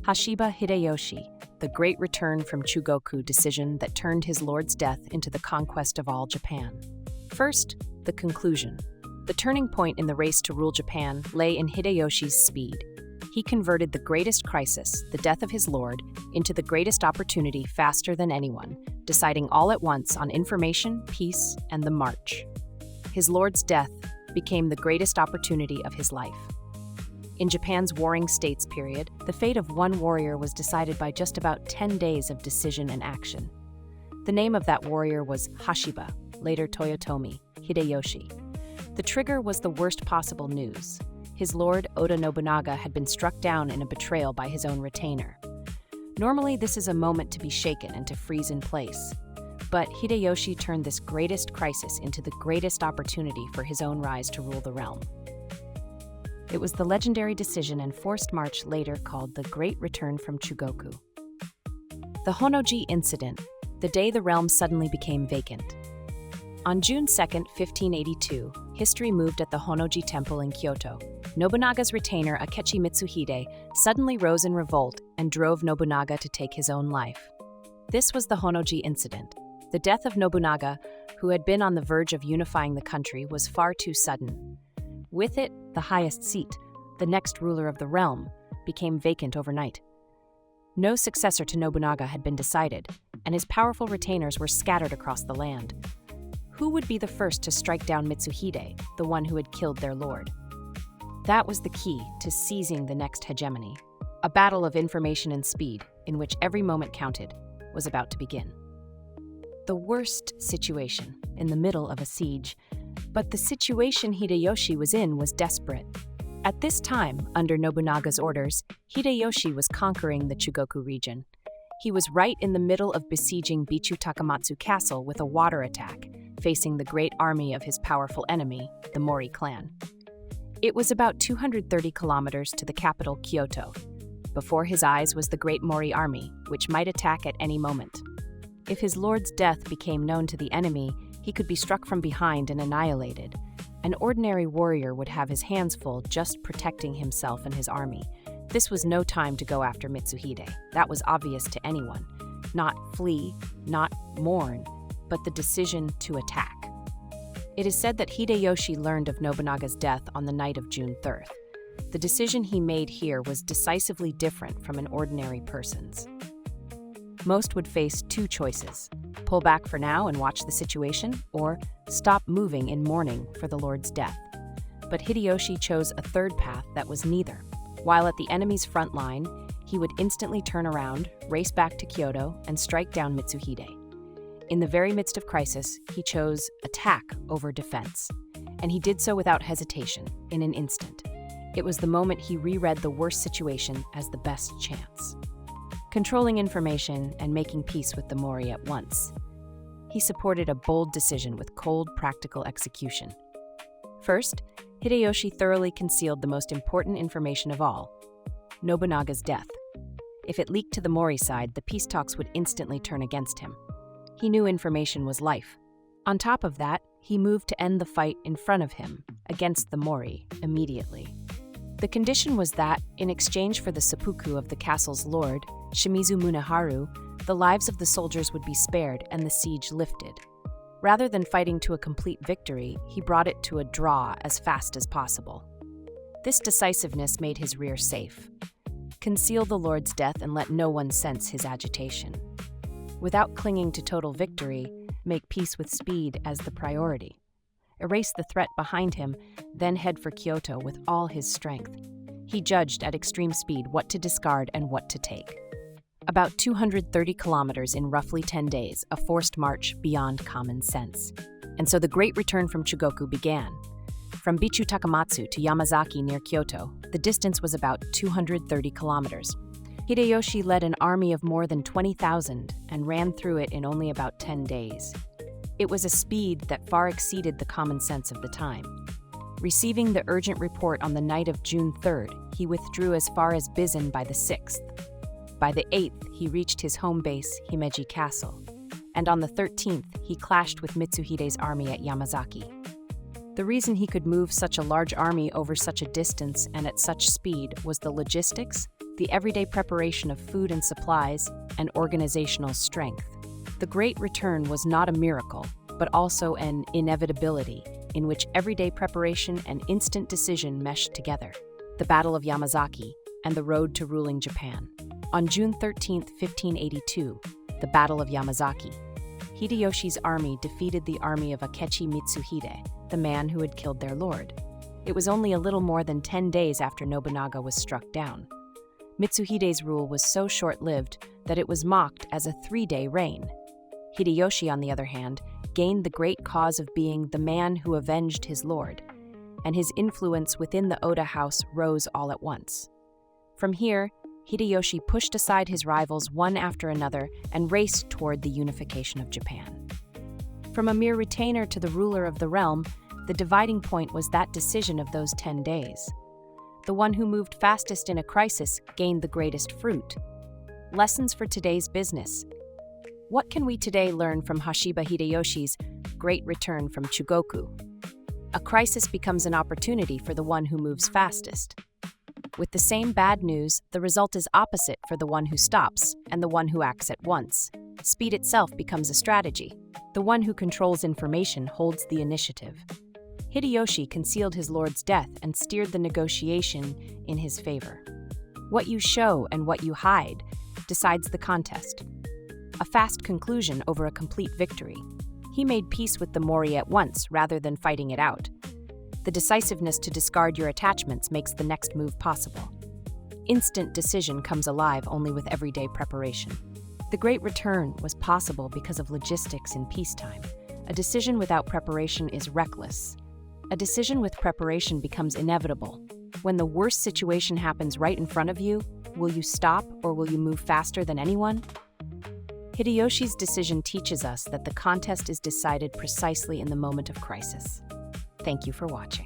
Hashiba Hideyoshi, the great return from Chugoku decision that turned his lord's death into the conquest of all Japan. First, the conclusion. The turning point in the race to rule Japan lay in Hideyoshi's speed. He converted the greatest crisis, the death of his lord, into the greatest opportunity faster than anyone, deciding all at once on information, peace, and the march. His lord's death became the greatest opportunity of his life. In Japan's Warring States period, the fate of one warrior was decided by just about 10 days of decision and action. The name of that warrior was Hashiba, later Toyotomi Hideyoshi. The trigger was the worst possible news. His lord, Oda Nobunaga, had been struck down in a betrayal by his own retainer. Normally, this is a moment to be shaken and to freeze in place. But Hideyoshi turned this greatest crisis into the greatest opportunity for his own rise to rule the realm. It was the legendary decision and forced march later called the Great Return from Chugoku. The Honno-ji Incident, the day the realm suddenly became vacant. On June 2, 1582, history moved at the Honno-ji Temple in Kyoto. Nobunaga's retainer Akechi Mitsuhide suddenly rose in revolt and drove Nobunaga to take his own life. This was the Honno-ji Incident. The death of Nobunaga, who had been on the verge of unifying the country, was far too sudden. With it, the highest seat, the next ruler of the realm, became vacant overnight. No successor to Nobunaga had been decided, and his powerful retainers were scattered across the land. Who would be the first to strike down Mitsuhide, the one who had killed their lord? That was the key to seizing the next hegemony. A battle of information and speed, in which every moment counted, was about to begin. The worst situation, in the middle of a siege, but the situation Hideyoshi was in was desperate. At this time, under Nobunaga's orders, Hideyoshi was conquering the Chugoku region. He was right in the middle of besieging Bichu Takamatsu Castle with a water attack, facing the great army of his powerful enemy, the Mori clan. It was about 230 kilometers to the capital, Kyoto. Before his eyes was the great Mori army, which might attack at any moment. If his lord's death became known to the enemy, he could be struck from behind and annihilated. An ordinary warrior would have his hands full just protecting himself and his army. This was no time to go after Mitsuhide. That was obvious to anyone. Not flee, not mourn, but the decision to attack. It is said that Hideyoshi learned of Nobunaga's death on the night of June 3rd. The decision he made here was decisively different from an ordinary person's. Most would face two choices: pull back for now and watch the situation, or stop moving in mourning for the lord's death. But Hideyoshi chose a third path that was neither. While at the enemy's front line, he would instantly turn around, race back to Kyoto, and strike down Mitsuhide. In the very midst of crisis, he chose attack over defense, and he did so without hesitation, in an instant. It was the moment he reread the worst situation as the best chance. Controlling information and making peace with the Mori at once. He supported a bold decision with cold, practical execution. First, Hideyoshi thoroughly concealed the most important information of all: Nobunaga's death. If it leaked to the Mori side, the peace talks would instantly turn against him. He knew information was life. On top of that, he moved to end the fight in front of him, against the Mori, immediately. The condition was that, in exchange for the seppuku of the castle's lord, Shimizu Muneharu, the lives of the soldiers would be spared and the siege lifted. Rather than fighting to a complete victory, he brought it to a draw as fast as possible. This decisiveness made his rear safe. Conceal the lord's death and let no one sense his agitation. Without clinging to total victory, make peace with speed as the priority. Erase the threat behind him, then head for Kyoto with all his strength. He judged at extreme speed what to discard and what to take. About 230 kilometers in roughly 10 days, a forced march beyond common sense. And so the great return from Chugoku began. From Bichu Takamatsu to Yamazaki near Kyoto, the distance was about 230 kilometers. Hideyoshi led an army of more than 20,000 and ran through it in only about 10 days. It was a speed that far exceeded the common sense of the time. Receiving the urgent report on the night of June 3rd, he withdrew as far as Bizen by the 6th. By the 8th, he reached his home base, Himeji Castle, and on the 13th, he clashed with Mitsuhide's army at Yamazaki. The reason he could move such a large army over such a distance and at such speed was the logistics, the everyday preparation of food and supplies, and organizational strength. The Great Return was not a miracle, but also an inevitability in which everyday preparation and instant decision meshed together. The Battle of Yamazaki and the road to ruling Japan. On June 13, 1582, the Battle of Yamazaki, Hideyoshi's army defeated the army of Akechi Mitsuhide, the man who had killed their lord. It was only a little more than 10 days after Nobunaga was struck down. Mitsuhide's rule was so short-lived that it was mocked as a 3-day reign. Hideyoshi, on the other hand, gained the great cause of being the man who avenged his lord, and his influence within the Oda house rose all at once. From here, Hideyoshi pushed aside his rivals one after another and raced toward the unification of Japan. From a mere retainer to the ruler of the realm, the dividing point was that decision of those 10 days. The one who moved fastest in a crisis gained the greatest fruit. Lessons for today's business. What can we today learn from Hashiba Hideyoshi's Great Return from Chugoku? A crisis becomes an opportunity for the one who moves fastest. With the same bad news, the result is opposite for the one who stops and the one who acts at once. Speed itself becomes a strategy. The one who controls information holds the initiative. Hideyoshi concealed his lord's death and steered the negotiation in his favor. What you show and what you hide decides the contest. A fast conclusion over a complete victory. He made peace with the Mori at once rather than fighting it out. The decisiveness to discard your attachments makes the next move possible. Instant decision comes alive only with everyday preparation. The Great Return was possible because of logistics in peacetime. A decision without preparation is reckless. A decision with preparation becomes inevitable. When the worst situation happens right in front of you, will you stop or will you move faster than anyone? Hideyoshi's decision teaches us that the contest is decided precisely in the moment of crisis. Thank you for watching.